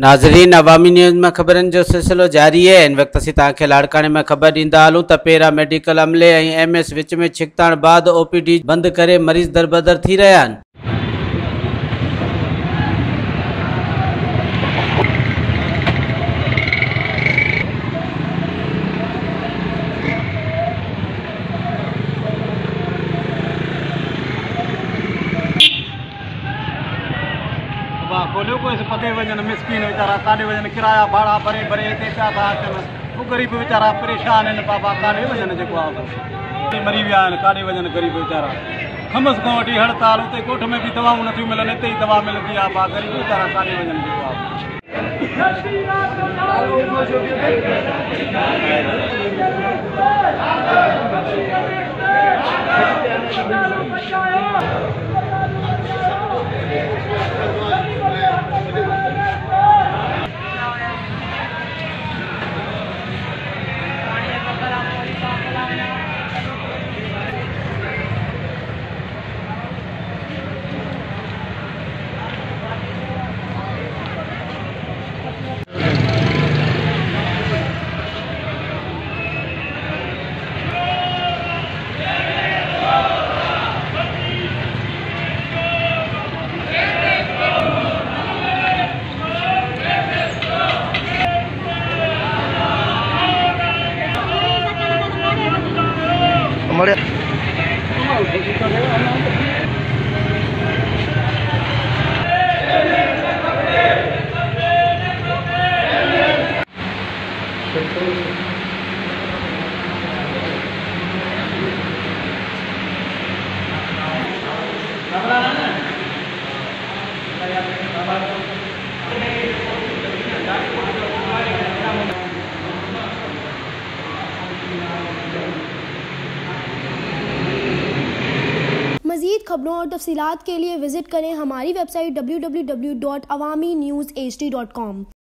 नाज़रीन, अवामी न्यूज़ में खबरन जो सिलसिलो जारी है। इन वक्त असीं तव्हांखे लाड़काने में खबर ॾींदा हलूं त पैरा मेडिकल अमले ऐं MS विच में छिकताण बाद OPD बंद करे मरीज़ दरबदर थी रहिया आहिनि। खोलियो को पते वजन मिसकिन वीचारा काॾे वजन किराया भाड़ा भरे भरे हिते पिया था अचनि। वो गरीब वीचारा परेशान आहिनि बाबा, काॾे वजन जेको आहे मरी विया आहिनि, काॾे वजन गरीब वीचारा। खमस खां वठी हड़ताल, उते ॻोठ में बि दवाऊं नथियूं मिलनि, हिते ई दवा मिलंदी आहे बा, गरीब वीचारा काॾे वजन जेको मज़ीद खबरों और तफसीलात के लिए विज़िट करें हमारी वेबसाइट www.awamiNewsHD.com।